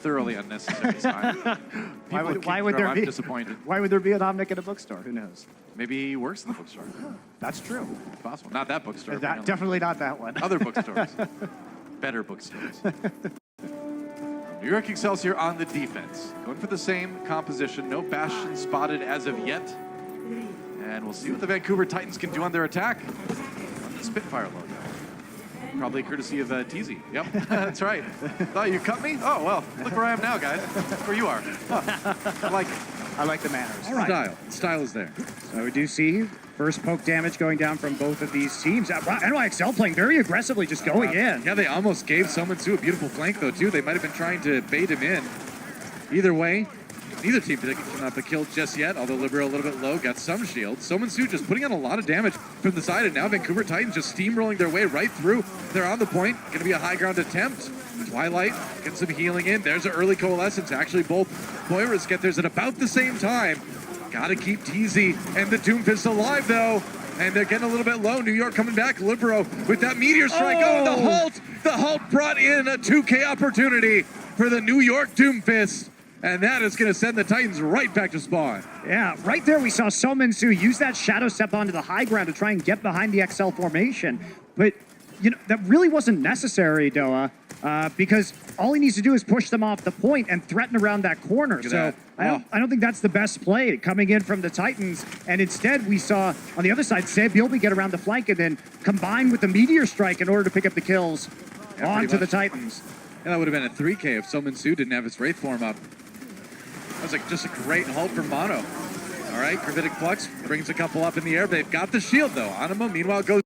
thoroughly unnecessary time. Why would there I'm be? disappointed. Why would there be an Omnic in a bookstore? Who knows? Maybe he works in the bookstore. That's true. It's possible. Not that bookstore. That, definitely not that one. Other bookstores. Better bookstores. New York Excelsior on the defense. Going for the same composition. No Bastion spotted as of yet. And we'll see what the Vancouver Titans can do on their attack. On the Spitfire logo. Probably courtesy of TZ. Yep, that's right. Thought you cut me? Oh, well, look where I am now, guys. Look where you are. Huh. I like it. I like the manners. All right. Style. Style is there. So we do see first poke damage going down from both of these teams. NYXL playing very aggressively, just going in. Yeah, they almost gave Somensu a beautiful flank, though, too. They might have been trying to bait him in. Either way, neither team picking up a kill just yet, although Libero a little bit low, got some shield. Somensu just putting on a lot of damage from the side, and now Vancouver Titans just steamrolling their way right through. They're on the point. Going to be a high ground attempt. Twilight getting some healing in. There's an early coalescence. Actually, both Poirus get theirs at about the same time. Got to keep TZ and the Doomfist alive, though. And they're getting a little bit low. New York coming back. Libero with that meteor strike. Oh, the halt! The halt brought in a 2K opportunity for the New York Doomfist. And that is going to send the Titans right back to spawn. Yeah, right there we saw Somensu use that shadow step onto the high ground to try and get behind the XL formation. But, you know, that really wasn't necessary, Doa, because all he needs to do is push them off the point and threaten around that corner. So I don't think that's the best play coming in from the Titans. And instead, we saw on the other side, Sebiolbi get around the flank and then combine with the meteor strike in order to pick up the kills onto the Titans. And that would have been a 3K if Somensu didn't have his Wraith form up. That was like just a great halt for Mono. All right, Gravitic Flux brings a couple up in the air. They've got the shield, though. Animo, meanwhile, goes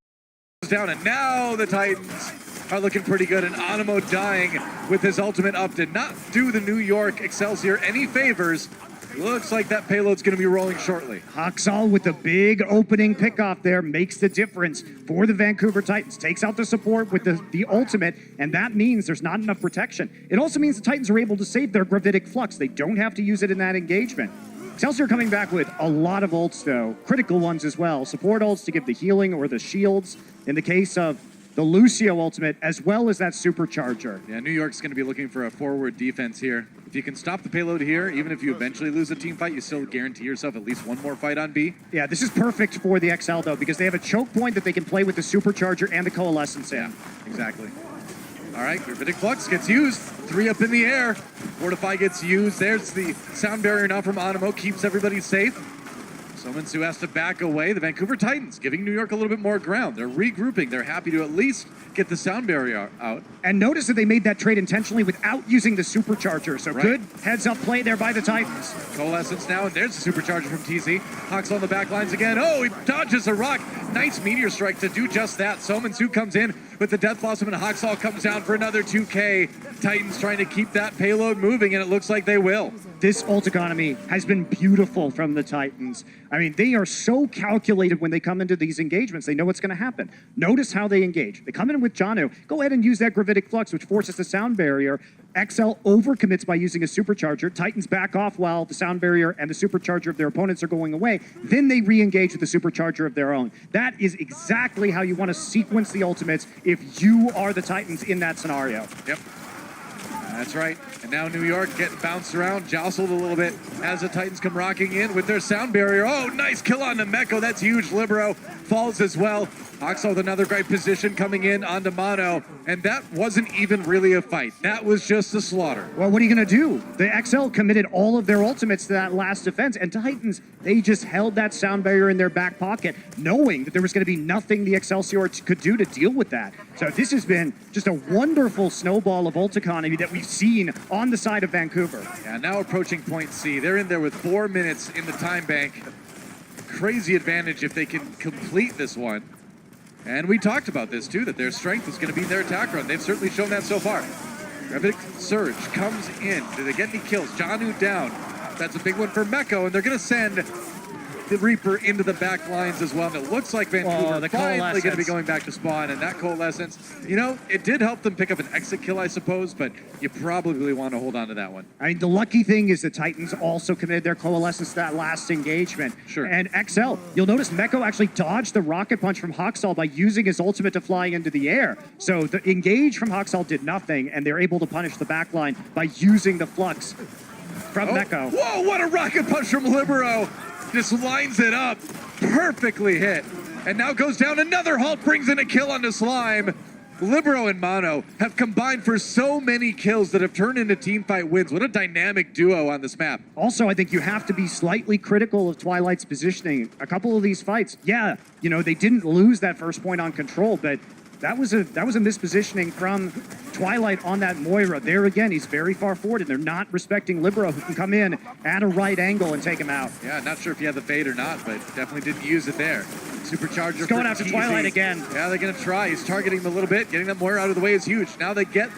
down, and now the Titans are looking pretty good, and Animo dying with his ultimate up did not do the New York Excelsior any favors. Looks like that payload's going to be rolling shortly. Haksal with the big opening pickoff there makes the difference for the Vancouver Titans. Takes out the support with the ultimate, and that means there's not enough protection. It also means the Titans are able to save their Gravitic Flux. They don't have to use it in that engagement. Excelsior coming back with a lot of ults, though. Critical ones as well. Support ults to give the healing or the shields. In the case of the Lucio ultimate, as well as that supercharger. Yeah, New York's going to be looking for a forward defense here. If you can stop the payload here, even if you eventually lose a team fight, you still guarantee yourself at least one more fight on B. Yeah, this is perfect for the XL, though, because they have a choke point that they can play with the supercharger and the coalescence in. Yeah, exactly. All right, Gravitic Flux gets used. 3 up in the air. Fortify gets used. There's the sound barrier now from Animo. Keeps everybody safe. Somensu has to back away. The Vancouver Titans giving New York a little bit more ground. They're regrouping. They're happy to at least get the sound barrier out. And notice that they made that trade intentionally without using the supercharger. So good heads-up play there by the Titans. Coalescence now, and there's the supercharger from TZ. Hawks on the back lines again. Oh, he dodges a rock. Nice meteor strike to do just that. Somensu comes in with the Death Blossom, and Hawksall comes down for another 2K. Titans trying to keep that payload moving, and it looks like they will. This ult economy has been beautiful from the Titans. I mean, they are so calculated when they come into these engagements. They know what's going to happen. Notice how they engage. They come in with Janu. Go ahead and use that Gravitic Flux, which forces the sound barrier. XL overcommits by using a supercharger. Titans back off while the sound barrier and the supercharger of their opponents are going away. Then they re-engage with the supercharger of their own. That is exactly how you want to sequence the ultimates if you are the Titans in that scenario. Yep. That's right. And now New York getting bounced around, jostled a little bit as the Titans come rocking in with their sound barrier. Oh, nice kill on Nemeko. That's huge. Libero falls as well. Oxo with another great position coming in onto Mono. And that wasn't even really a fight. That was just a slaughter. Well, what are you going to do? The XL committed all of their ultimates to that last defense, and Titans, they just held that sound barrier in their back pocket, knowing that there was going to be nothing the Excelsior could do to deal with that. So this has been just a wonderful snowball of ult economy that we've seen on the side of Vancouver. Yeah, now approaching point C. They're in there with 4 minutes in the time bank. Crazy advantage if they can complete this one. And we talked about this too, that their strength is going to be their attack run. They've certainly shown that so far. Gravitic Surge comes in. Do they get any kills? Janu down. That's a big one for Meko, and they're going to send the the Reaper into the back lines as well. And it looks like Vancouver the finally going to be Coalescence. going back to spawn. And that Coalescence, you know, it did help them pick up an exit kill, I suppose, but you probably want to hold on to that one. I mean, the lucky thing is the Titans also committed their Coalescence to that last engagement. Sure. And XL, you'll notice Meko actually dodged the rocket punch from Hoxall by using his ultimate to fly into the air. So the engage from Hoxall did nothing, and they're able to punish the backline by using the flux from Meko. Whoa, what a rocket punch from Libero. Just lines it up. Perfectly hit. And now goes down another halt, brings in a kill onto Slime. Libero and Mono have combined for so many kills that have turned into teamfight wins. What a dynamic duo on this map. Also, I think you have to be slightly critical of Twilight's positioning. A couple of these fights, yeah, you know, they didn't lose that first point on control, but that was a mispositioning from Twilight on that Moira. There again, he's very far forward, and they're not respecting Libero, who can come in at a right angle and take him out. Yeah, not sure if he had the fade or not, but definitely didn't use it there. Supercharger He's going for after TZ. Twilight again. Yeah, they're going to try. He's targeting him a little bit. Getting that Moira out of the way is huge. Now they get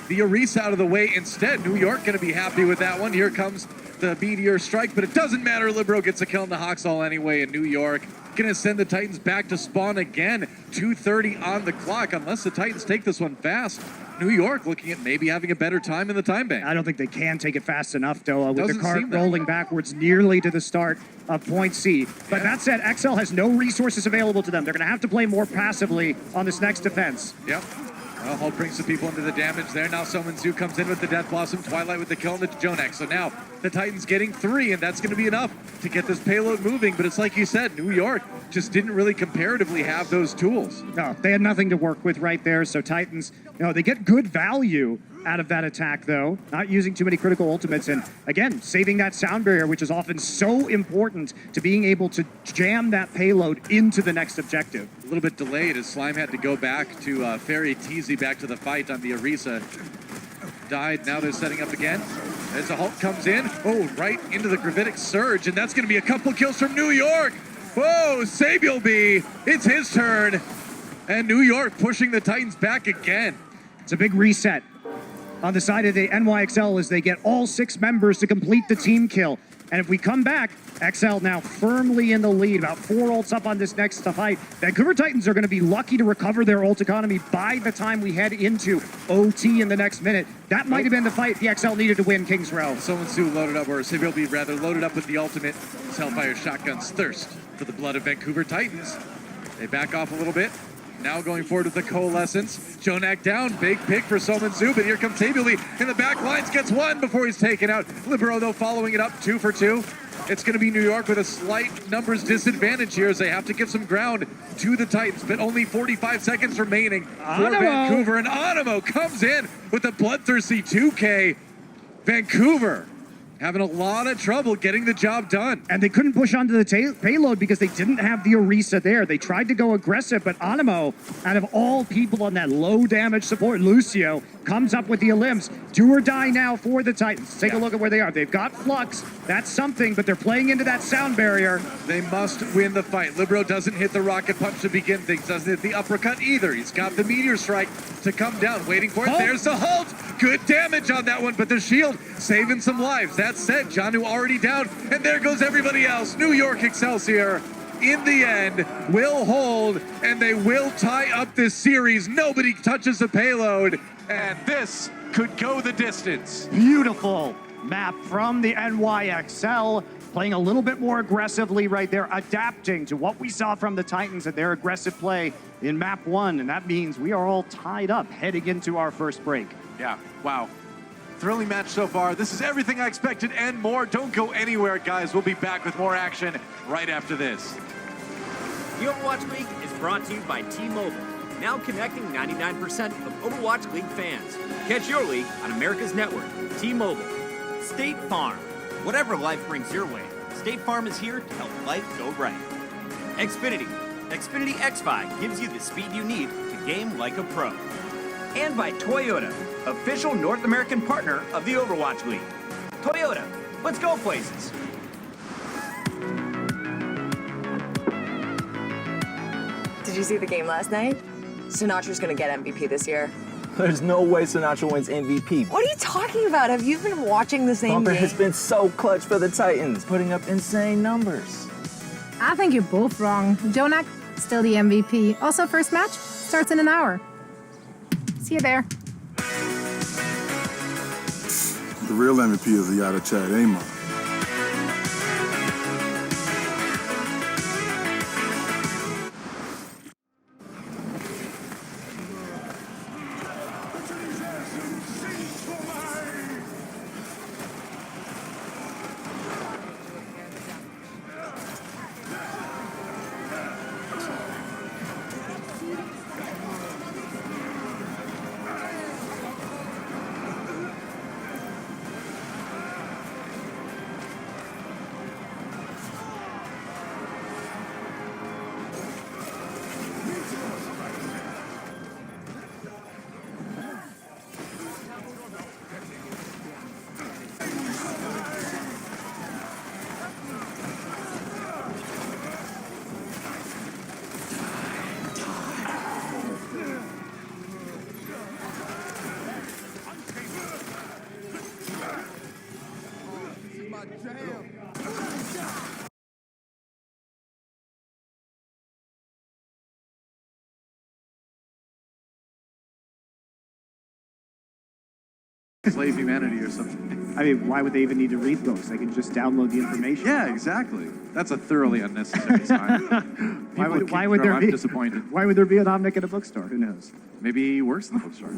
the Orisa out of the way instead. New York going to be happy with that one. Here comes the Meteor Strike, but it doesn't matter. Libero gets a kill in the Hoxall anyway, and New York going to send the Titans back to spawn again. 2:30 on the clock. Unless the Titans take this one fast, New York looking at maybe having a better time in the time bank. I don't think they can take it fast enough, though, with Doesn't the cart seem that rolling way. backwards nearly to the start of point C. But that said, XL has no resources available to them. They're going to have to play more passively on this next defense. Yep. Well, Holt brings some people into the damage there. Now Someone Zoo comes in with the Death Blossom, Twilight with the kill and the Jonak. So now the Titans getting 3, and that's going to be enough to get this payload moving. But it's like you said, New York just didn't really comparatively have those tools. No, they had nothing to work with right there. So Titans, you know, they get good value out of that attack, though, not using too many critical ultimates. And again, saving that sound barrier, which is often so important to being able to jam that payload into the next objective. A little bit delayed as Slime had to go back to ferry TZ back to the fight on the Orisa. Died, now they're setting up again. As the Hulk comes in, right into the Gravitic Surge, and that's going to be a couple kills from New York. Whoa, Sabielby, it's his turn. And New York pushing the Titans back again. It's a big reset on the side of the NYXL as they get all 6 members to complete the team kill. And if we come back, XL now firmly in the lead, about 4 ults up on this next fight. Vancouver Titans are going to be lucky to recover their ult economy by the time we head into OT in the next minute. That might have been the fight the XL needed to win King's Row. Someone Sue loaded up, or Sabielby rather, loaded up with the ultimate. Hellfire Shotgun's thirst for the blood of Vancouver Titans. They back off a little bit. Now going forward with the Coalescence. Jonak down, big pick for Soman Zoo, but here comes Sabielby in the back lines, gets 1 before he's taken out. Libero, though, following it up 2 for 2. It's going to be New York with a slight numbers disadvantage here as they have to give some ground to the Titans, but only 45 seconds remaining for Animo. Vancouver. And Animo comes in with a bloodthirsty 2K. Vancouver having a lot of trouble getting the job done. And they couldn't push onto the payload because they didn't have the Orisa there. They tried to go aggressive, but Animo, out of all people on that low damage support, Lucio, comes up with the Elims. Do or die now for the Titans. Take a look at where they are. They've got Flux. That's something, but they're playing into that sound barrier. They must win the fight. Libero doesn't hit the rocket punch to begin things, doesn't hit the uppercut either. He's got the meteor strike to come down, waiting for it. Halt. There's the halt. Good damage on that one, but the shield saving some lives. That said, Janu already down, and there goes everybody else. New York Excelsior, in the end, will hold, and they will tie up this series. Nobody touches the payload, and this could go the distance. Beautiful map from the NYXL, playing a little bit more aggressively right there, adapting to what we saw from the Titans and their aggressive play in map 1, and that means we are all tied up heading into our first break. Yeah, wow. Thrilling match so far. This is everything I expected and more. Don't go anywhere, guys. We'll be back with more action right after this. The Overwatch League is brought to you by T-Mobile, now connecting 99% of Overwatch League fans. Catch your league on America's network, T-Mobile. State Farm. Whatever life brings your way, State Farm is here to help life go right. Xfinity. Xfinity X5 gives you the speed you need to game like a pro. And by Toyota, official North American partner of the Overwatch League. Toyota, let's go places. Did you see the game last night? Sinatra's gonna get MVP this year. There's no way Sinatra wins MVP. What are you talking about? Have you been watching the same Bumper game? has been so clutch for the Titans, putting up insane numbers. I think you're both wrong. Jonak, still the MVP. Also, first match starts in an hour. See you there. The real MVP is the Yada Chad Amon. Slave humanity or something. I mean, why would they even need to read books? They can just download the information. Yeah, exactly. That's a thoroughly unnecessary sign. Why would there I'm be? disappointed. Why would there be an Omnic in a bookstore? Who knows? Maybe he works in the bookstore.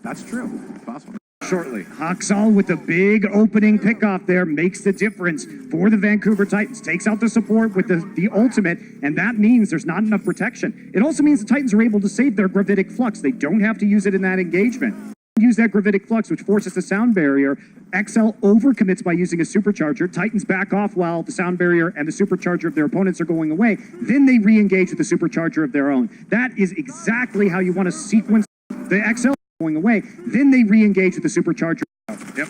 That's true. It's possible. Shortly. Haksal with the big opening pickoff there makes the difference for the Vancouver Titans. Takes out the support with the ultimate, and that means there's not enough protection. It also means the Titans are able to save their gravitic flux. They don't have to use it in that engagement. Use that gravitic flux, which forces the sound barrier. XL overcommits by using a supercharger. Titans back off while the sound barrier and the supercharger of their opponents are going away. Then they re-engage with the supercharger of their own. That is exactly how you want to sequence the XL going away. Then they re-engage with the supercharger. Yep.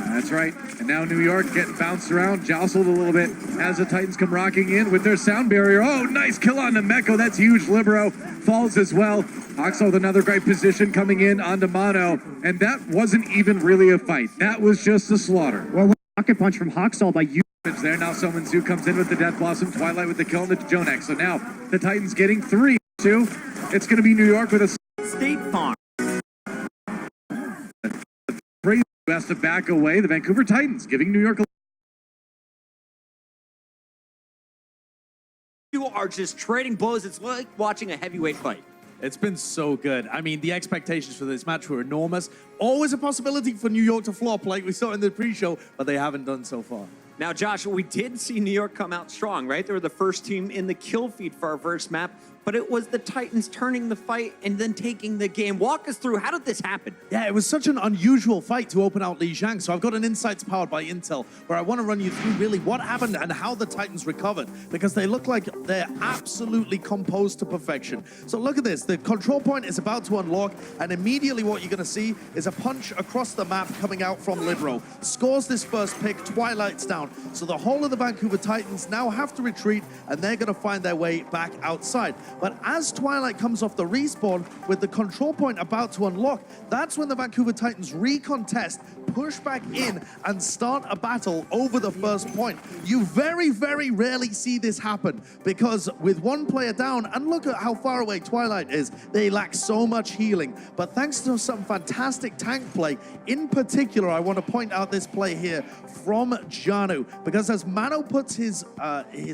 That's right. And now New York getting bounced around, jostled a little bit as the Titans come rocking in with their sound barrier. Oh, nice kill on Nemeko. That's huge. Libero falls as well. Haksal with another great position coming in onto Mono. And that wasn't even really a fight. That was just a slaughter. Well, rocket punch from Haksal by you. There now, Someone Zoo comes in with the Death Blossom. Twilight with the kill on the Jonek. So now the Titans getting 3-2. It's going to be New York with a State Farm. who has to back away. The Vancouver Titans giving New York a You are just trading blows. It's like watching a heavyweight fight. It's been so good. I mean, the expectations for this match were enormous. Always a possibility for New York to flop like we saw in the pre-show, but they haven't done so far. Now, Josh, we did see New York come out strong, right? They were the first team in the kill feed for our first map, but it was the Titans turning the fight and then taking the game. Walk us through, how did this happen? Yeah, it was such an unusual fight to open out Lijiang, so I've got an Insights powered by Intel where I want to run you through really what happened and how the Titans recovered, because they look like they're absolutely composed to perfection. So look at this, the control point is about to unlock, and immediately what you're going to see is a punch across the map coming out from Libero. Scores this first pick, Twilight's down, so the whole of the Vancouver Titans now have to retreat, and they're going to find their way back outside. But as Twilight comes off the respawn with the control point about to unlock, that's when the Vancouver Titans recontest, push back in, and start a battle over the first point. You very, very rarely see this happen, because with one player down, and look at how far away Twilight is, they lack so much healing. But thanks to some fantastic tank play, in particular, I want to point out this play here from Janu, because as Mano puts his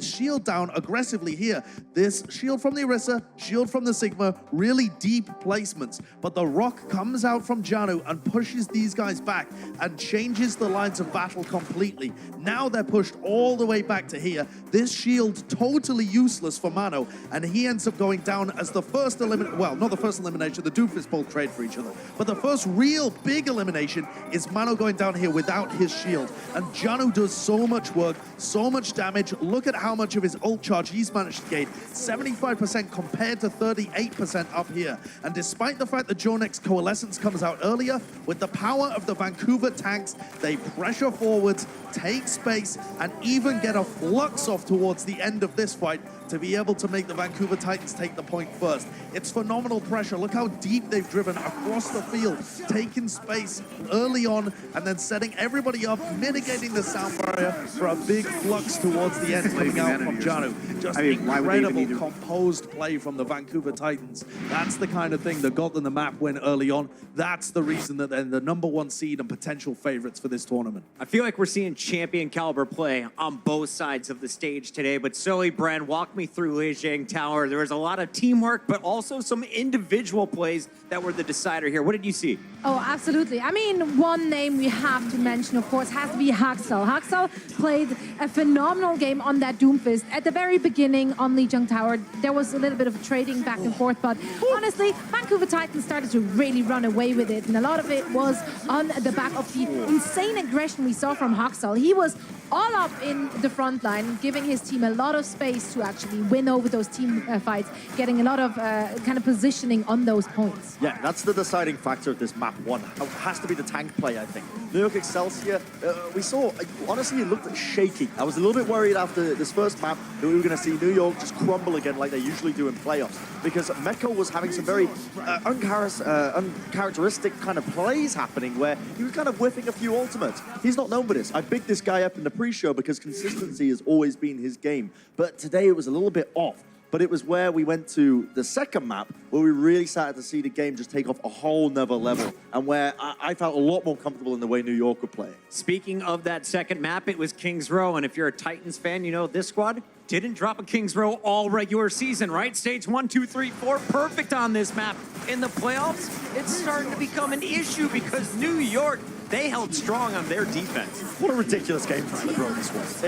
shield down aggressively here, this shield from the Orisa, shield from the Sigma, really deep placements, but the rock comes out from Janu and pushes these guys back and changes the lines of battle completely. Now they're pushed all the way back to here. This shield totally useless for Mano, and he ends up going down as the first elimination, well, not the first elimination, the Doofus both trade for each other, but the first real big elimination is Mano going down here without his shield, and Janu does so much work, so much damage. Look at how much of his ult charge he's managed to gain, 75% compared to 38% up here. And despite the fact that Jonek's Coalescence comes out earlier, with the power of the Vancouver tanks, they pressure forwards, take space, and even get a flux off towards the end of this fight to be able to make the Vancouver Titans take the point first. It's phenomenal pressure. Look how deep they've driven across the field, taking space early on and then setting everybody up, mitigating the sound barrier for a big flux towards the end coming out from Janu. Just incredible composed play from the Vancouver Titans. That's the kind of thing that got them the map win early on. That's the reason that they're the #1 seed and potential favorites for this tournament. I feel like we're seeing champion caliber play on both sides of the stage today. But Zoe, Bren, walk me through Lijiang Tower. There was a lot of teamwork, but also some individual plays that were the decider here. What did you see? Oh, absolutely. I mean, one name we have to mention, of course, has to be Haxel. Haxel played a phenomenal game on that Doomfist. At the very beginning on Lijiang Tower, there was a little bit of trading back and forth, but honestly, Vancouver Titans started to really run away with it, and a lot of it was on the back of the insane aggression we saw from Haxel. He was all up in the front line, giving his team a lot of space to actually win over those team fights, getting a lot of kind of positioning on those points. Yeah, that's the deciding factor of this map one. It has to be the tank play, I think. New York Excelsior, we saw, honestly, it looked shaky. I was a little bit worried after this first map that we were going to see New York just crumble again like they usually do in playoffs, because Meko was having some very uncharacteristic kind of plays happening where he was kind of whiffing a few ultimates. He's not known for this. I bigged this guy up in the pre-show because consistency has always been his game, but today it was a little bit off. But it was where we went to the second map where we really started to see the game just take off a whole nother level, and where I felt a lot more comfortable in the way New York were playing. Speaking of that second map, it was Kings Row, and if you're a Titans fan, you know this squad didn't drop a Kings Row all regular season, right? Stage 1, 2, 3, 4, perfect on this map. In the playoffs, it's starting to become an issue because New York, they held strong on their defense. What a ridiculous game for LeBron this was.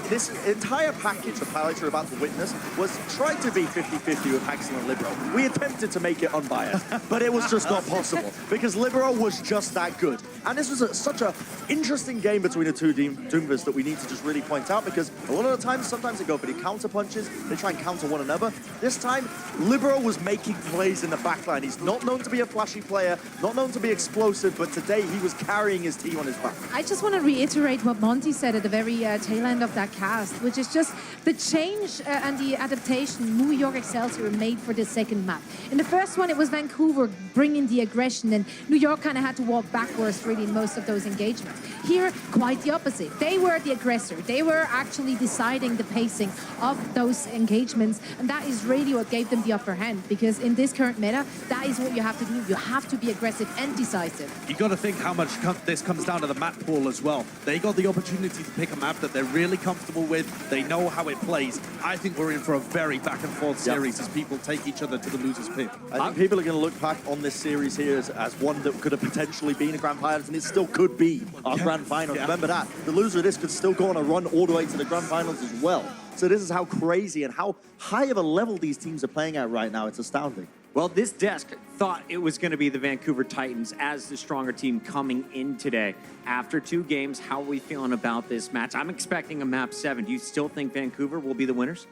This entire package of highlights you're about to witness was tried to be 50-50 with Haxel and Libero. We attempted to make it unbiased, but it was just not possible because Libero was just that good. And this was such an interesting game between the two Doomvists that we need to just really point out, because a lot of the times, sometimes they go for the counter punches, they try and counter one another. This time, Libero was making plays in the backline. He's not known to be a flashy player, not known to be explosive, but today he was carrying his team on his back. I just want to reiterate what Monty said at the very tail end of that cast, which is just the change and the adaptation New York Excelsior made for the second map. In the first one, it was Vancouver bringing the aggression, and New York kind of had to walk backwards really in most of those engagements. Here, quite the opposite. They were the aggressor. They were actually deciding the pacing of those engagements, and that is really what gave them the upper hand, because in this current meta, that is what you have to do. You have to be aggressive and decisive. You got to think how much this comes down to the map pool as well. They got the opportunity to pick a map that they're really comfortable with. They know how it plays. I think we're in for a very back and forth series as people take each other to the loser's pit. I think people are going to look back on this series here as one that could have potentially been a grand finals, and it still could be our grand finals. Remember that. The loser of this could still go on a run all the way to the grand finals as well. So this is how crazy and how high of a level these teams are playing at right now. It's astounding. Well, this desk thought it was going to be the Vancouver Titans as the stronger team coming in today. After 2 games, how are we feeling about this match? I'm expecting a map 7. Do you still think Vancouver will be the winners?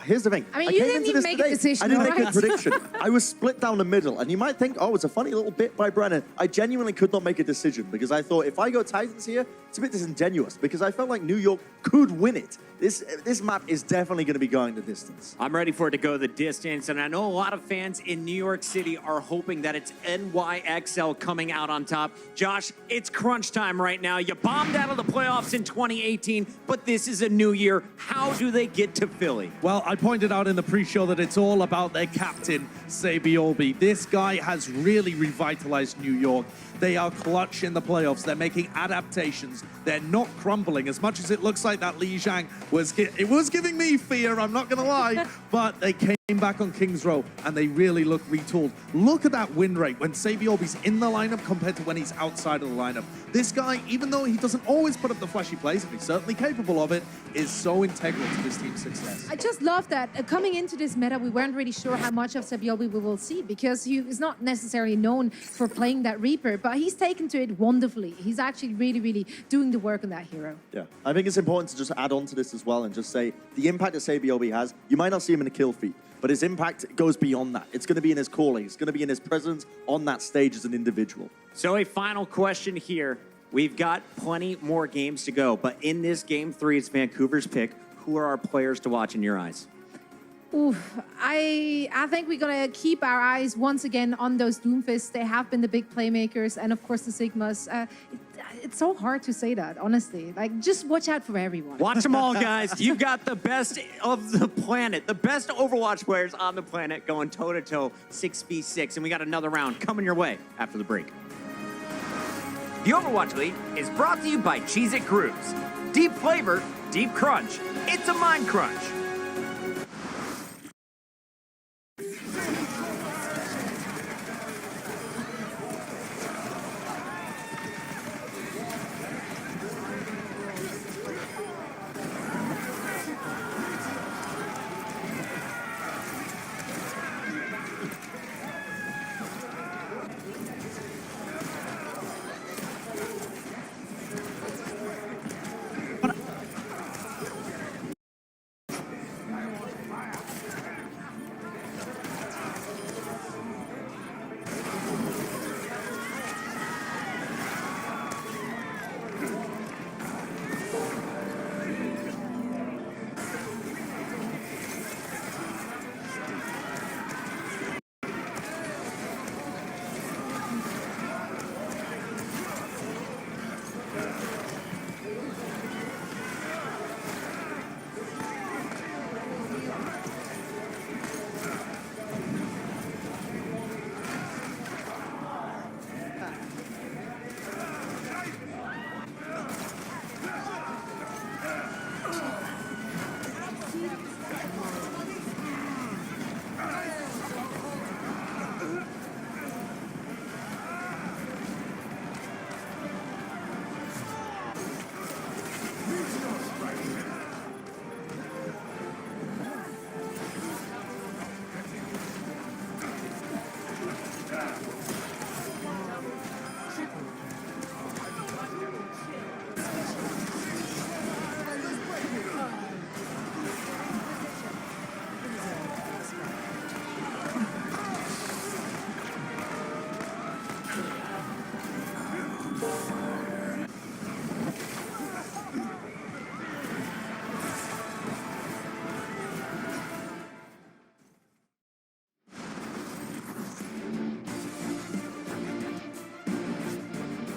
Here's the thing. I mean, you didn't even make a decision. I didn't make a prediction. I was split down the middle, and you might think, oh, it's a funny little bit by Brennan. I genuinely could not make a decision because I thought if I go Titans here, it's a bit disingenuous because I felt like New York could win it. This map is definitely going to be going the distance. I'm ready for it to go the distance, and I know a lot of fans in New York City are hoping that it's NYXL coming out on top. Josh, it's crunch time right now. You bombed out of the playoffs in 2018, but this is a new year. How do they get to Philly? Well, I pointed out in the pre-show that it's all about their captain, Sabiolbi. This guy has really revitalized New York. They are clutch in the playoffs. They're making adaptations. They're not crumbling. As much as it looks like that Lijiang was giving me fear, I'm not going to lie, but they came back on Kings Row and they really look retooled. Look at that win rate when Sabiolbi's in the lineup compared to when he's outside of the lineup. This guy, even though he doesn't always put up the flashy plays, and he's certainly capable of it, is so integral to this team's success. I just love that coming into this meta, we weren't really sure how much of Sabiolbi we will see because he is not necessarily known for playing that Reaper, but he's taken to it wonderfully. He's actually really, really doing the work on that hero. Yeah, I think it's important to just add on to this as well and just say the impact that Sabiolbi has, you might not see him in a kill feed, but his impact goes beyond that. It's going to be in his calling. It's going to be in his presence on that stage as an individual. So a final question here. We've got plenty more games to go, but in this game 3, it's Vancouver's pick. who are our players to watch in your eyes? Oof, I think we're gonna keep our eyes once again on those Doomfists. They have been the big playmakers, and of course the Sigmas. It's so hard to say that, honestly. Like, just watch out for everyone. Watch them all, guys. You've got the best of the planet, the best Overwatch players on the planet going toe-to-toe 6v6, and we got another round coming your way after the break. The Overwatch League is brought to you by Cheez-It Grooves. Deep flavor, deep crunch. It's a mind crunch.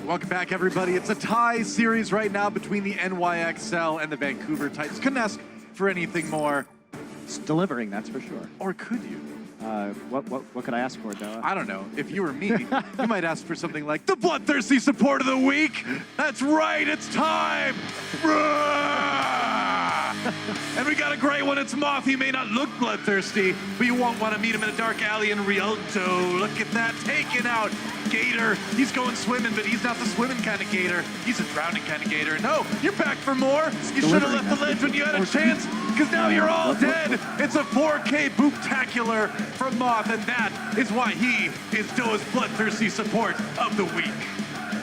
Welcome back, everybody. It's a tie series right now between the NYXL and the Vancouver Titans. Couldn't ask for anything more. It's delivering, that's for sure. Or could you? What could I ask for, Noah? I don't know. If you were me, you might ask for something like the Bloodthirsty Support of the Week. That's right, it's time. And we got a great one. It's Moth. He may not look bloodthirsty, but you won't want to meet him in a dark alley in Rialto. Look at that, taking out Gator. He's going swimming, but he's not the swimming kind of Gator. He's a drowning kind of Gator. No, you're back for more. You should have left the ledge when you had a chance, because now you're all dead. It's a 4K booptacular from Moth, and that is why he is Doa's Bloodthirsty Support of the Week.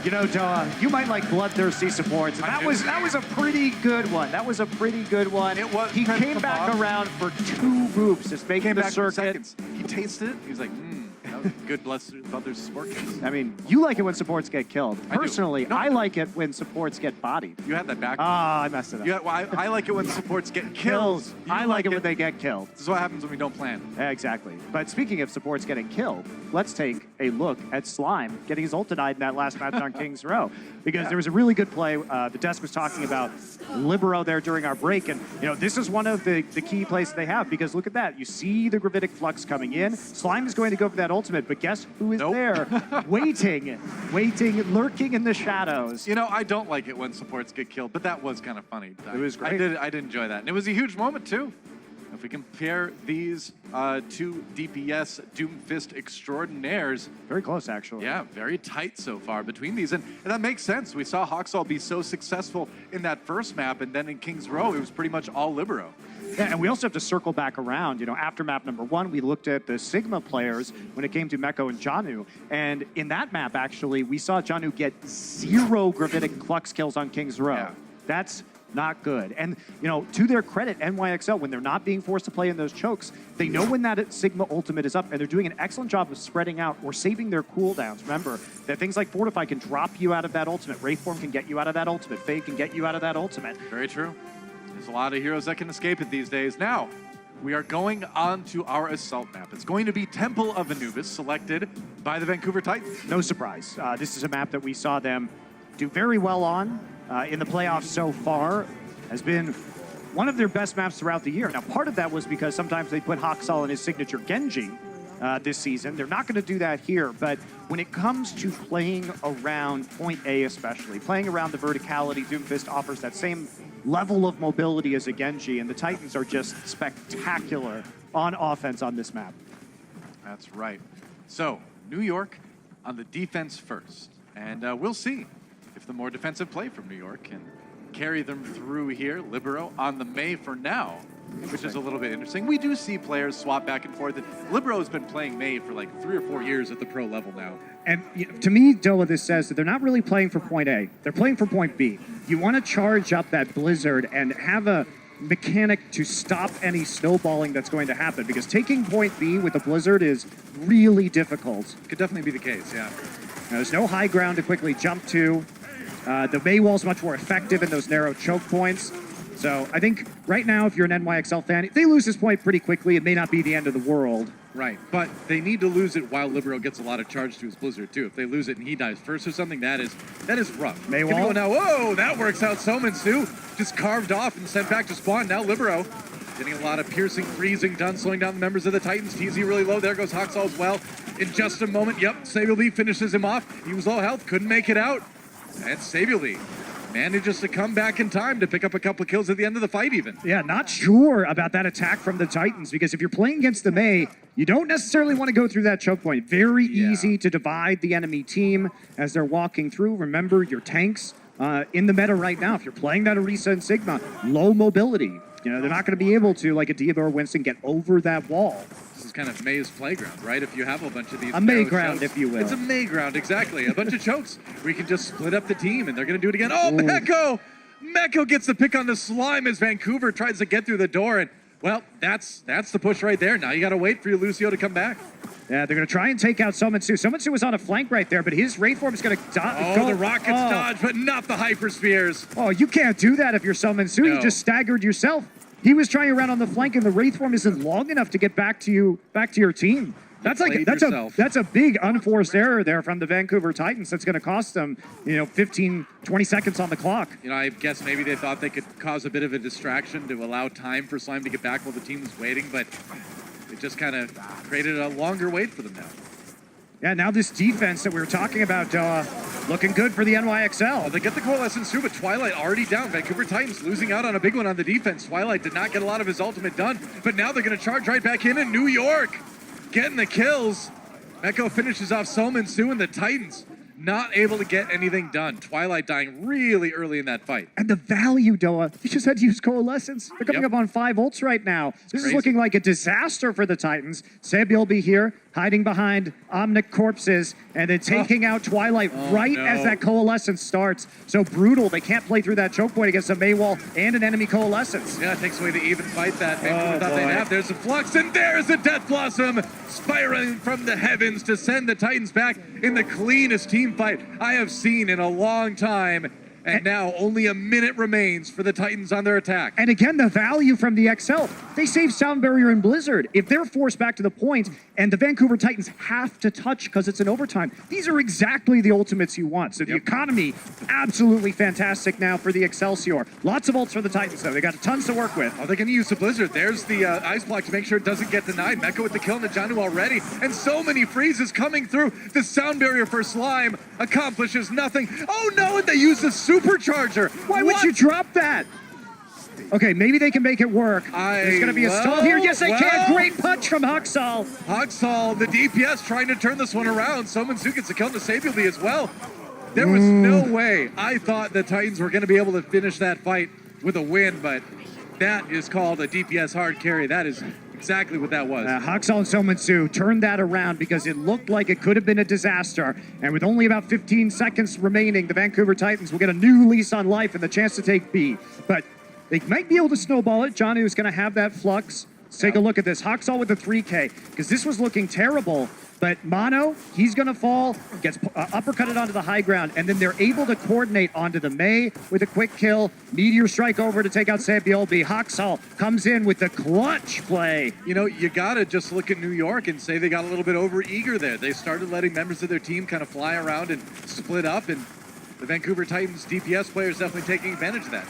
You know, Doa, you might like bloodthirsty supports. That was a pretty good one. That was a pretty good one. It was. He came back around for 2 groups, just making the circuit. He tasted it. He was like, that was good bloodthirsty support. I mean, you like it when supports get killed. Personally, No. I like it when supports get bodied. You had that back. Ah, I messed it up. I like it when supports get killed. I like it when they get killed. This is what happens when we don't plan. Yeah, exactly. But speaking of supports getting killed, let's take a look at Slime getting his ult denied in that last match on King's Row. Because there was a really good play. The desk was talking about Libero there during our break. And, you know, this is one of the key plays they have. Because look at that. You see the Gravitic Flux coming in. Slime is going to go for that ultimate. But guess who is there? waiting, lurking in the shadows. You know, I don't like it when supports get killed, but that was kind of funny. It was great. I did enjoy that. And it was a huge moment, too. If we compare these two DPS Doomfist extraordinaires. Very close, actually. Yeah, very tight so far between these. And that makes sense. We saw Hawksall be so successful in that first map, and then in King's Row, it was pretty much all Libero. Yeah, and we also have to circle back around. You know, after map number 1, we looked at the Sigma players when it came to Meko and Janu. And in that map, actually, we saw Janu get 0 Gravitic Flux kills on King's Row. Yeah. That's not good. And, you know, to their credit, NYXL, when they're not being forced to play in those chokes, they know when that Sigma ultimate is up, and they're doing an excellent job of spreading out or saving their cooldowns. Remember that things like Fortify can drop you out of that ultimate. Wraithform can get you out of that ultimate. Fade can get you out of that ultimate. Very true. There's a lot of heroes that can escape it these days. Now, we are going on to our assault map. It's going to be Temple of Anubis, selected by the Vancouver Titans. No surprise. This is a map that we saw them do very well on in the playoffs so far. Has been one of their best maps throughout the year. Now, part of that was because sometimes they put Haksal in his signature Genji this season. They're not going to do that here, but when it comes to playing around point A especially, playing around the verticality, Doomfist offers that same level of mobility as a Genji, and the Titans are just spectacular on offense on this map. That's right. So, New York on the defense first, and we'll see if the more defensive play from New York can carry them through here. Libero on the Mei for now, which is a little bit interesting. We do see players swap back and forth. Libero has been playing Mei for like 3 or 4 years at the pro level now. And to me, Doa, this says that they're not really playing for point A. They're playing for point B. You want to charge up that Blizzard and have a mechanic to stop any snowballing that's going to happen, because taking point B with the Blizzard is really difficult. Could definitely be the case, yeah. Now, there's no high ground to quickly jump to. The Mei wall's much more effective in those narrow choke points. So I think right now, if you're an NYXL fan, if they lose this point pretty quickly, it may not be the end of the world. Right, but they need to lose it while Libero gets a lot of charge to his Blizzard too. If they lose it and he dies first or something, that is rough. Mei Can we wall? go now? Whoa, that works out. Somansu just carved off and sent back to spawn. Now Libero getting a lot of piercing, freezing done, slowing down the members of the Titans. TZ really low. There goes Haksal as well. In just a moment, yep, Sabielby finishes him off. He was low health, couldn't make it out. And Sabielby manages to come back in time to pick up a couple of kills at the end of the fight even. Yeah, not sure about that attack from the Titans, because if you're playing against the Mei, you don't necessarily want to go through that choke point. Very easy to divide the enemy team as they're walking through. Remember, your tanks in the meta right now, if you're playing that Orisa and Sigma, low mobility. You know, they're not going to be able to, like a Diva or Winston, get over that wall. This is kind of Mei's playground, right? If you have a bunch of these... A Mei ground, if you will. It's a Mei ground, exactly. A bunch of chokes where you can just split up the team, and they're going to do it again. Oh, Meko! Meko gets the pick on the slime as Vancouver tries to get through the door, and, well, that's the push right there. Now you got to wait for your Lucio to come back. Yeah, they're going to try and take out Somansu. Somansu was on a flank right there, but his Wraith Form is going to go. The rockets dodge, but not the Hyper Spears. Oh, you can't do that if you're Somansu. No. You just staggered yourself. He was trying to run on the flank, and the Wraith Form isn't long enough to get back to your team. That's a big unforced error there from the Vancouver Titans. That's going to cost them, 15, 20 seconds on the clock. I guess maybe they thought they could cause a bit of a distraction to allow time for Slime to get back while the team was waiting, but it just kind of created a longer wait for them now. Yeah, now this defense that we were talking about, looking good for the NYXL. Well, they get the coalescence too, but Twilight already down. Vancouver Titans losing out on a big one on the defense. Twilight did not get a lot of his ultimate done, but now they're going to charge right back in New York. Getting the kills. Meko finishes off Somansu, and the Titans not able to get anything done. Twilight dying really early in that fight. And the value, Doa, you just had to use Coalescence. They're coming up on 5 ults right now. This is looking like a disaster for the Titans. Sabielby here, hiding behind Omnic corpses, and then taking out Twilight as that Coalescence starts. So brutal, they can't play through that choke point against a Mei wall and an enemy Coalescence. Yeah, it takes away the even fight that Vancouver thought they'd have. There's a Flux, and there's a Death Blossom spiraling from the heavens to send the Titans back in the cleanest team fight I have seen in a long time. And now only a minute remains for the Titans on their attack. And again, the value from the XL. They save Sound Barrier and Blizzard. If they're forced back to the point and the Vancouver Titans have to touch because it's an overtime, these are exactly the ultimates you want. So the economy, absolutely fantastic now for the Excelsior. Lots of ults for the Titans, though. They got tons to work with. Oh, they're going to use the Blizzard. There's the Ice Block to make sure it doesn't get denied. Meko with the kill on the Janu already. And so many freezes coming through. The Sound Barrier for Slime accomplishes nothing. Oh, no, and they use the Supercharger. Why would you drop that? Okay, maybe they can make it work. There's going to be a stall here. Yes, they can. Great punch from Haksal. Haksal, the DPS, trying to turn this one around. Somansu gets a kill to Sabielby as well. There was no way I thought the Titans were going to be able to finish that fight with a win, but that is called a DPS hard carry. That is exactly what that was. Haksal and Somansu turned that around because it looked like it could have been a disaster. And with only about 15 seconds remaining, the Vancouver Titans will get a new lease on life and the chance to take B. But they might be able to snowball it. Janu is going to have that Flux. Let's take a look at this. Haksal with the 3K, because this was looking terrible But Mono, he's going to fall, gets uppercutted onto the high ground, and then they're able to coordinate onto the Mei with a quick kill. Meteor strike over to take out Sabiolbi. Hoxall comes in with the clutch play. You know, you got to just look at New York and say they got a little bit over-eager there. They started letting members of their team kind of fly around and split up, and the Vancouver Titans DPS players definitely taking advantage of that.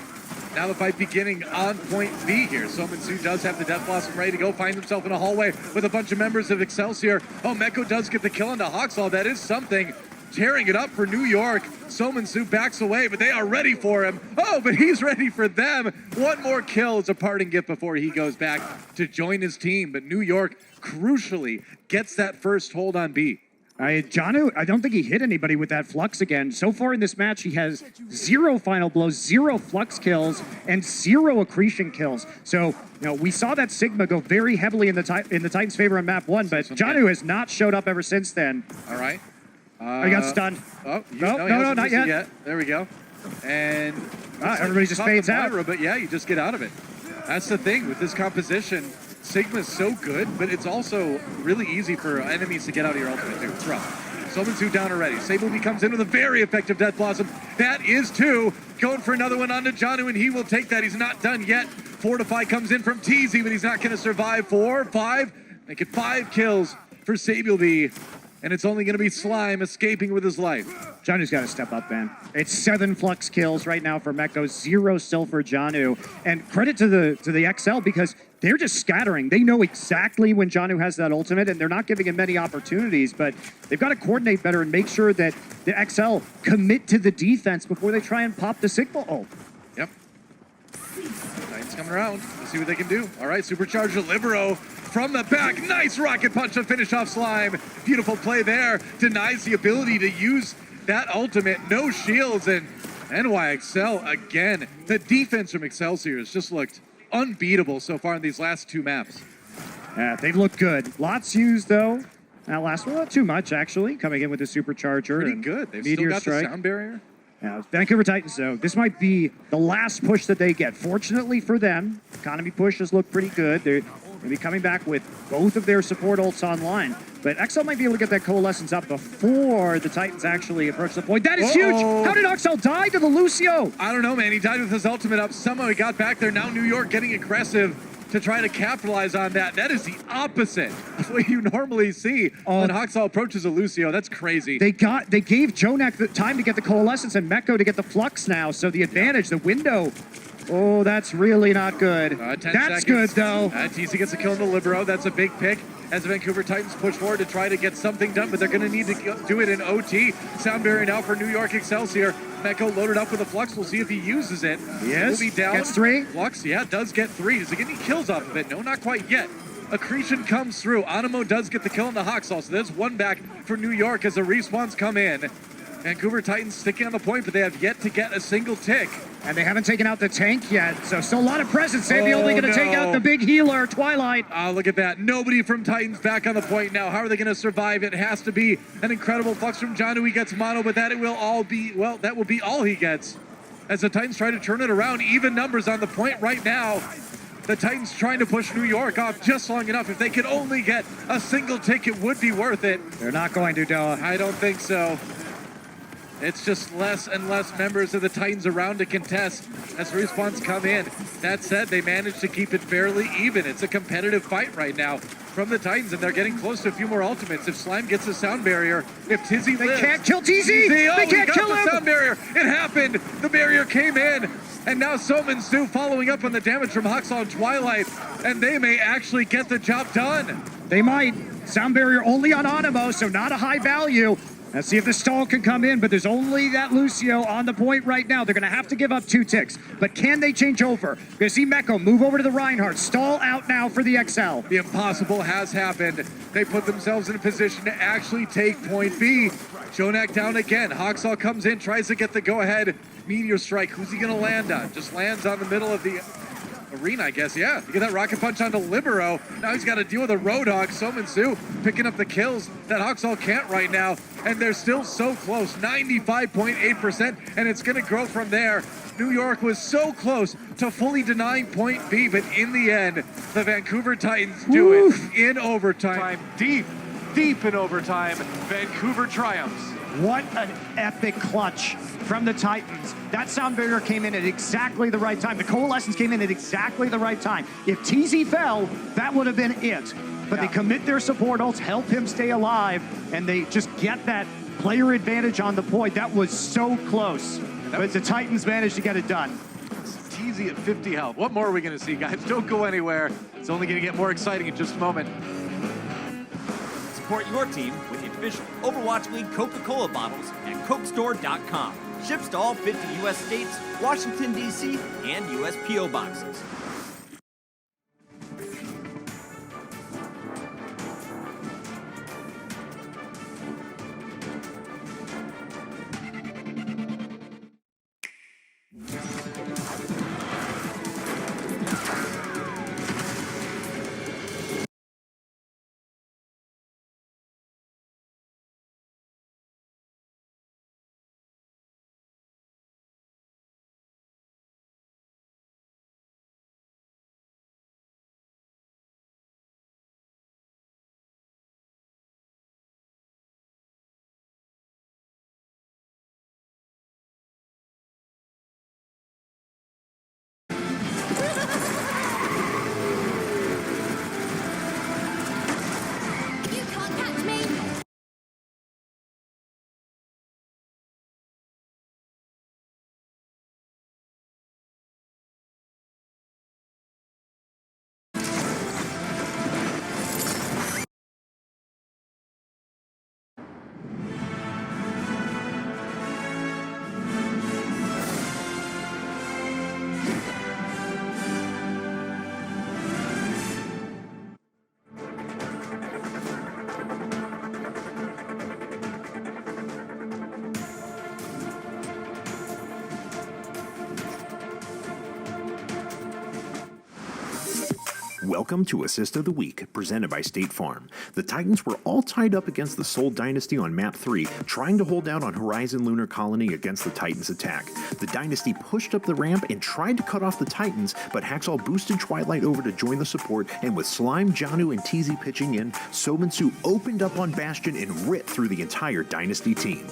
Now the fight beginning on point B here. Sominsu does have the Death Blossom ready to go, finds himself in a hallway with a bunch of members of Excelsior. Oh, Meko does get the kill into Hoxall. That is something. Tearing it up for New York. Sominsu backs away, but they are ready for him. Oh, but he's ready for them. One more kill as a parting gift before he goes back to join his team. But New York crucially gets that first hold on B. Janu, I don't think he hit anybody with that Flux again. So far in this match, he has 0 final blows, 0 Flux kills, and 0 accretion kills. So, we saw that Sigma go very heavily in the Titans' favor in map 1, but Janu has not showed up ever since then. All right. I got stunned. Oh, no, not yet. There we go. And everybody just fades out. But yeah, you just get out of it. That's the thing with this composition. Sigma's so good, but it's also really easy for enemies to get out of your ultimate too. It's rough. Sominsu down already. Sabiolbi comes in with a very effective Death Blossom. That is 2. Going for another one onto Janu, and he will take that. He's not done yet. Fortify comes in from TZ, but he's not going to survive. 4, 5. Make it 5 kills for Sabiolbi. And it's only going to be Slime escaping with his life. Janu's got to step up, man. It's 7 Flux kills right now for Meko, 0 still for Janu. And credit to the XL because they're just scattering. They know exactly when Janu has that ultimate, and they're not giving him many opportunities, but they've got to coordinate better and make sure that the XL commit to the defense before they try and pop the Sigma ult. Yep. Titans coming around. Let's see what they can do. All right, Supercharger Libero from the back. Nice rocket punch to finish off Slime. Beautiful play there. Denies the ability to use that ultimate. No shields, and NYXL again. The defense from Excelsior has just looked unbeatable so far in these last 2 maps. Yeah, they look good. Lots used, though. That last one, not too much, actually. Coming in with the Supercharger. Pretty good. They've still got the sound barrier. Yeah, Vancouver Titans, though, this might be the last push that they get. Fortunately for them, economy push has looked pretty good. They're going to be coming back with both of their support ults online. But XL might be able to get that Coalescence up before the Titans actually approach the point. That is huge! How did XL die to the Lucio? I don't know, man. He died with his ultimate up. Somehow he got back there. Now New York getting aggressive to try to capitalize on that. That is the opposite of what you normally see when Hoxall approaches a Lucio. That's crazy. They gave Jonak the time to get the Coalescence and Meko to get the Flux now. So the advantage, the window. Oh, that's really not good. 10 that's seconds. Good, though. TC gets a kill in the Libero. That's a big pick as the Vancouver Titans push forward to try to get something done, but they're going to need to do it in OT. Sound barrier now for New York Excelsior. Meko loaded up with a Flux. We'll see if he uses it. Yes. Will be down. Gets 3. Flux, yeah, does get 3. Does he get any kills off of it? No, not quite yet. Accretion comes through. Animo does get the kill in the Hoxall, so there's 1 back for New York as the respawns come in. Vancouver Titans sticking on the point, but they have yet to get a single tick. And they haven't taken out the tank yet, so still a lot of presence. They're only going to take out the big healer, Twilight. Oh, look at that. Nobody from Titans back on the point now. How are they going to survive? It has to be an incredible Flux from Janu. He gets mono, but that will be all he gets. As the Titans try to turn it around, even numbers on the point right now. The Titans trying to push New York off just long enough. If they could only get a single tick, it would be worth it. They're not going to, Doa. I don't think so. It's just less and less members of the Titans around to contest as respawns come in. That said, they managed to keep it fairly even. It's a competitive fight right now from the Titans, and they're getting close to a few more ultimates. If Slime gets a sound barrier, if Tizzy lives... They can't kill TZ! They can't kill him! The sound barrier. It happened. The barrier came in, and now Sominsu following up on the damage from Hoxall and Twilight, and they may actually get the job done. They might. Sound barrier only on Animo, so not a high value. Let's see if the stall can come in, but there's only that Lucio on the point right now. They're going to have to give up 2 ticks. But can they change over? We're going to see Meko move over to the Reinhardt. Stall out now for the XL. The impossible has happened. They put themselves in a position to actually take point B. Jonak down again. Hoxall comes in, tries to get the go-ahead meteor strike. Who's he going to land on? Just lands on the middle of the arena, I guess. Yeah, you get that rocket punch onto Libero. Now he's got to deal with a Roadhog. Sominsu picking up the kills that Hoxall can't right now, and they're still so close, 95.8%, and it's going to grow from there. New York was so close to fully denying point B, but in the end, the Vancouver Titans do it in overtime. Deep deep in overtime. Vancouver triumphs. What an epic clutch from the Titans. That Soundbarrier came in at exactly the right time. The Coalescence came in at exactly the right time. If TZ fell, that would have been it. But they commit their support ults, help him stay alive, and they just get that player advantage on the point. That was so close. But the Titans managed to get it done. TZ at 50 health. What more are we going to see, guys? Don't go anywhere. It's only going to get more exciting in just a moment. Support your team with the official Overwatch League Coca-Cola bottles at CokeStore.com. Ships to all 50 U.S. states, Washington, D.C., and U.S. P.O. boxes. Welcome to Assist of the Week, presented by State Farm. The Titans were all tied up against the Seoul Dynasty on Map 3, trying to hold out on Horizon Lunar Colony against the Titans' attack. The Dynasty pushed up the ramp and tried to cut off the Titans, but Hacksaw boosted Twilight over to join the support, and with Slime, Janu, and TZ pitching in, Sominsu opened up on Bastion and ripped through the entire Dynasty team.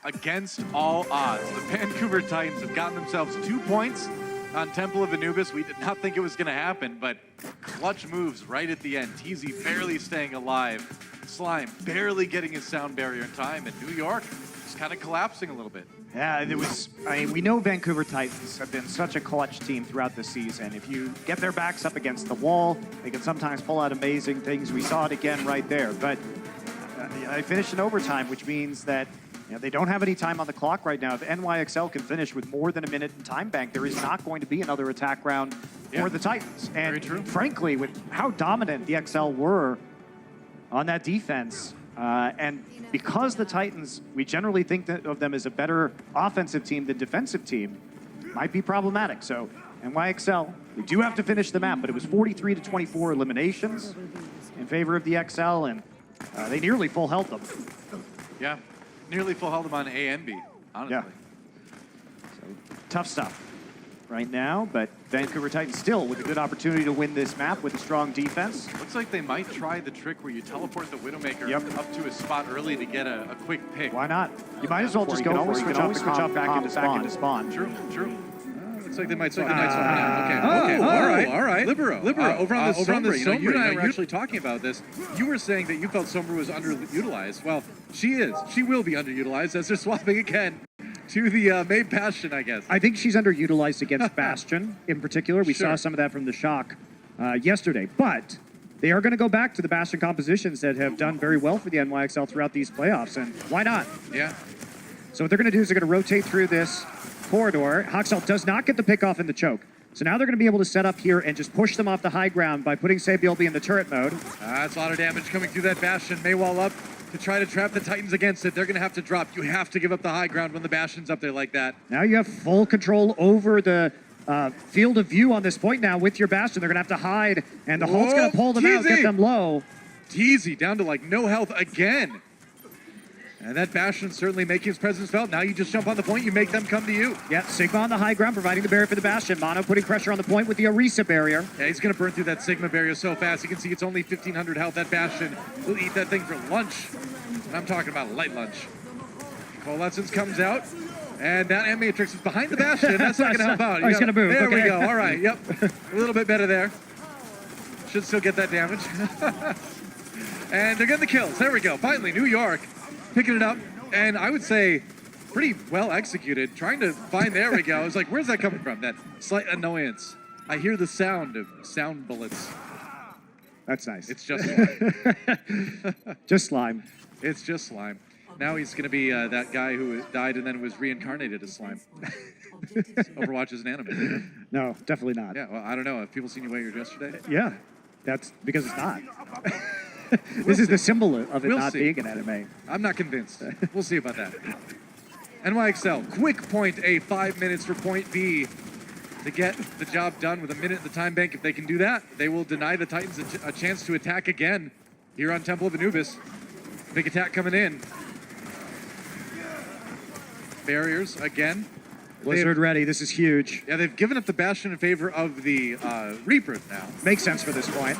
Against all odds, the Vancouver Titans have gotten themselves 2 points on Temple of Anubis. We did not think it was going to happen, but clutch moves right at the end. TZ barely staying alive. Slime barely getting his sound barrier in time, and New York just kind of collapsing a little bit. Yeah, it was. I mean, we know Vancouver Titans have been such a clutch team throughout the season. If you get their backs up against the wall, they can sometimes pull out amazing things. We saw it again right there. But they finished in overtime, which means that they don't have any time on the clock right now. If NYXL can finish with more than a minute in time bank, there is not going to be another attack round for the Titans. And frankly, with how dominant the XL were on that defense, and because the Titans, we generally think of them as a better offensive team than defensive team, might be problematic. So NYXL, we do have to finish the map, but it was 43 to 24 eliminations in favor of the XL, and they nearly full health them. Yeah. Nearly full health on A and B, honestly. Yeah. So, tough stuff right now, but Vancouver Titans still with a good opportunity to win this map with a strong defense. Looks like they might try the trick where you teleport the Widowmaker up to a spot early to get a quick pick. Why not? You might as well just go for it. You can always switch off back into spawn. True. Looks like they might switch. Okay. All right. Libero. Over on the Sombra. You and I were actually talking about this. You were saying that you felt Sombra was underutilized. Well, she is. She will be underutilized as they're swapping again to the main Bastion, I guess. I think she's underutilized against Bastion in particular. We saw some of that from the Shock yesterday. But they are going to go back to the Bastion compositions that have done very well for the NYXL throughout these playoffs. And why not? Yeah. So what they're going to do is they're going to rotate through this corridor. Haxel does not get the pick off in the choke. So now they're going to be able to set up here and just push them off the high ground by putting Sabiolbe in the turret mode. That's a lot of damage coming through that Bastion. Maywall up to try to trap the Titans against it. They're going to have to drop. You have to give up the high ground when the Bastion's up there like that. Now you have full control over the field of view on this point now with your Bastion. They're going to have to hide, and the Hulk's going to pull them out, get them low. TZ down to like no health again. And that Bastion certainly making his presence felt. Now you just jump on the point, you make them come to you. Yeah, Sigma on the high ground, providing the barrier for the Bastion. Mono putting pressure on the point with the Orisa barrier. Yeah, he's going to burn through that Sigma barrier so fast. You can see it's only 1,500 health. That Bastion will eat that thing for lunch. And I'm talking about light lunch. Coalescence comes out, and that M-Matrix is behind the Bastion. That's not going to help out. Oh, he's going to move. There okay. we go. All right, yep. A little bit better there. Should still get that damage. And they're getting the kills. There we go. Finally, New York picking it up. And I would say pretty well executed. Trying to find, there we go. I was like, where's that coming from? That slight annoyance. I hear the sound of sound bullets. That's nice. It's just slime. Just slime. It's just slime. Now he's going to be that guy who died and then was reincarnated as slime. Overwatch is an anime. No, definitely not. Yeah, well, I don't know. Have people seen you wear your dress today? Yeah, that's because it's not. This is the symbol of it We'll not see. being an anime. I'm not convinced. We'll see about that. NYXL, quick point A, 5 minutes for point B to get the job done with a minute in the time bank. If they can do that, they will deny the Titans a chance to attack again here on Temple of Anubis. Big attack coming in. Barriers again. Blizzard ready. This is huge. Yeah, they've given up the Bastion in favor of the Reaper now. Makes sense for this point.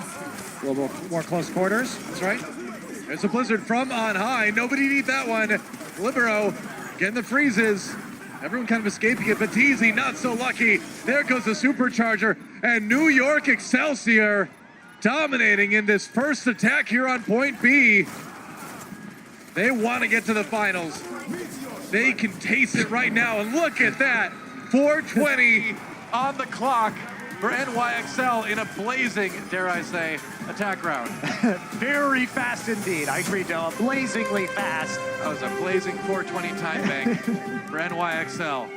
A little more close quarters. That's right. There's a Blizzard from on high. Nobody need that one. Libero getting the freezes. Everyone kind of escaping it, but TZ not so lucky. There goes the Supercharger. And New York Excelsior dominating in this first attack here on point B. They want to get to the finals. They can taste it right now, and look at that. 4:20 on the clock for NYXL in a blazing, dare I say, attack round. Very fast indeed. I agree, Joe. Blazingly fast. That was a blazing 4:20 time bank for NYXL.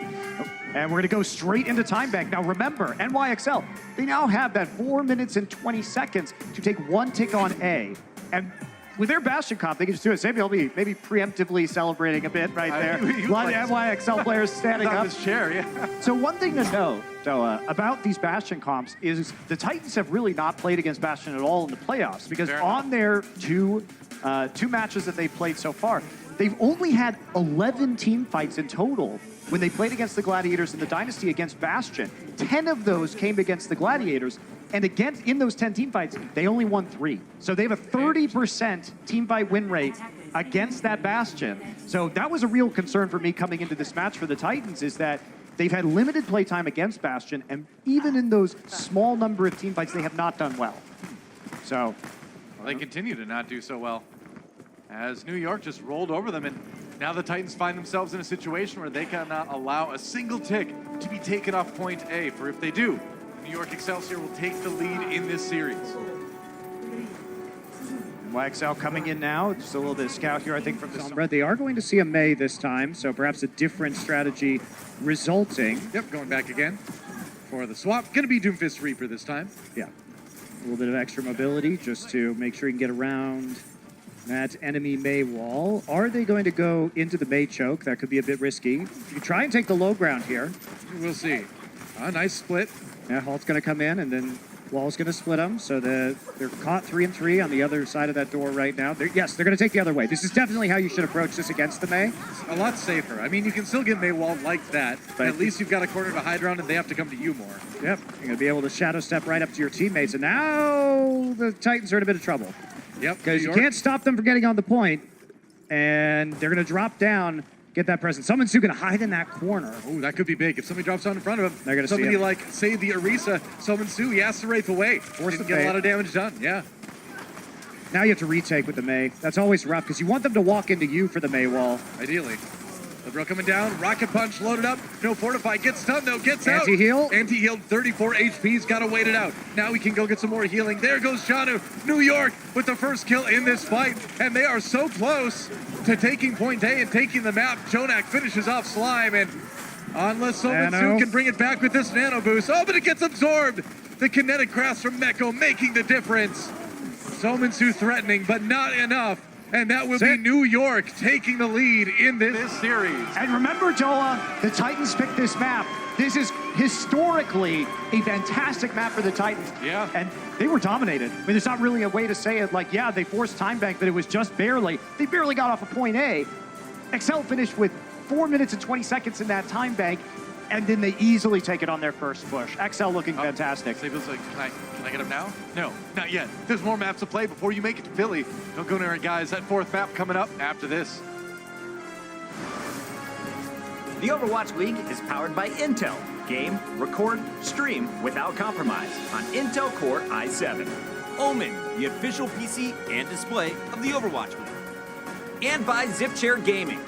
And we're going to go straight into time bank. Now remember, NYXL, they now have that 4 minutes and 20 seconds to take one tick on A. And with their Bastion comp, they can just do it. Maybe they'll be preemptively celebrating a bit right there. A lot of NYXL players standing up. His chair, yeah. So one thing to know, Doa, about these Bastion comps is the Titans have really not played against Bastion at all in the playoffs because on their two matches that they've played so far, they've only had 11 team fights in total when they played against the Gladiators in the Dynasty against Bastion. 10 of those came against the Gladiators, and in those 10 team fights, they only won 3. So they have a 30% team fight win rate against that Bastion. So that was a real concern for me coming into this match for the Titans, is that they've had limited play time against Bastion, and even in those small number of team fights, they have not done well. So Well, they continue to not do so well, as New York just rolled over them, and now the Titans find themselves in a situation where they cannot allow a single tick to be taken off point A, for if they do, New York Excelsior will take the lead in this series. YXL coming in now, just a little bit of scout here, I think, from the Sombra. They are going to see a May this time, so perhaps a different strategy resulting. Yep, going back again for the swap. Gonna be Doomfist Reaper this time. Yeah, a little bit of extra mobility just to make sure you can get around that enemy May wall. Are they going to go into the May choke? That could be a bit risky. You try and take the low ground here. We'll see. A nice split. Yeah, Halt's going to come in, and then Wall's going to split them, so they're caught 3-3 on the other side of that door right now. They're going to take the other way. This is definitely how you should approach this against the May. A lot safer. I mean, you can still get May walled like that, but at least you've got a corner to hide around, and they have to come to you more. Yep, you're going to be able to shadow step right up to your teammates, and now the Titans are in a bit of trouble. Yep. Because you can't stop them from getting on the point, and they're going to drop down, get that presence. Someone's going to hide in that corner. Oh, that could be big. If somebody drops down in front of him, they're going to somebody see him. like, say, the Orisa, Somansu, he has to wraith away. Force get a lot of damage done, yeah. Now you have to retake with the May. That's always rough, because you want them to walk into you for the May wall. Ideally. Libero coming down, rocket punch loaded up, no fortify, gets stunned though, gets out. Anti-heal? Anti-heal, 34 HP's got to wait it out. Now we can go get some more healing. There goes Janu, New York with the first kill in this fight, and they are so close to taking point A and taking the map. Jonak finishes off Slime, and unless Somansu can bring it back with this nano boost, oh, but it gets absorbed. The kinetic grasp from Meko making the difference. Somansu threatening, but not enough. And that will be New York taking the lead in this series. And remember, Joa, the Titans picked this map. This is historically a fantastic map for the Titans. Yeah. And they were dominated. I mean, there's not really a way to say it like, yeah, they forced time bank, but it was just barely. They barely got off a point A. Excel finished with 4 minutes and 20 seconds in that time bank, and then they easily take it on their first push. XL looking fantastic. Sable's like, can I get him now? No, not yet. There's more maps to play before you make it to Philly. Don't go anywhere, guys. That fourth map coming up after this. The Overwatch League is powered by Intel. Game, record, stream without compromise on Intel Core i7. Omen, the official PC and display of the Overwatch League. And by Zip Chair Gaming,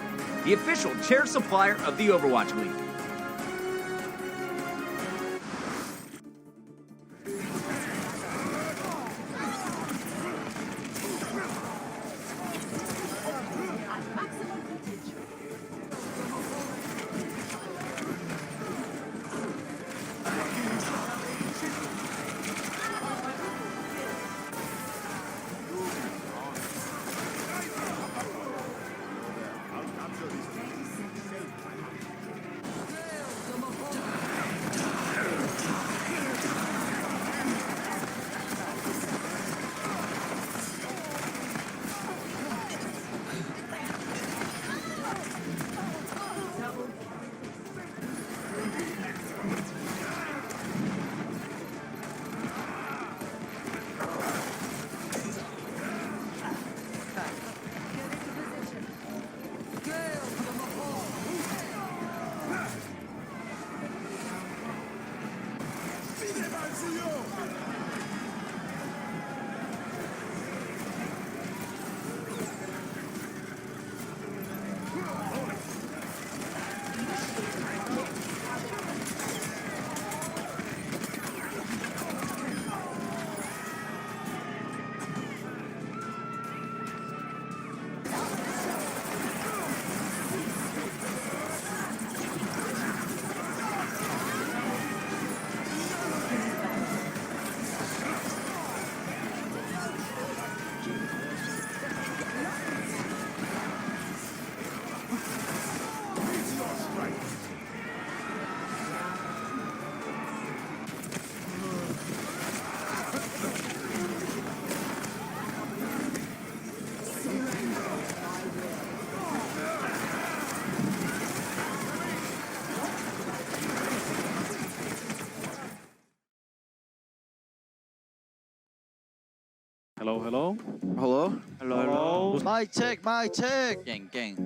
the official chair supplier of the Overwatch League. Hello, hello. Hello? Hello. My check, my check. 勁勁。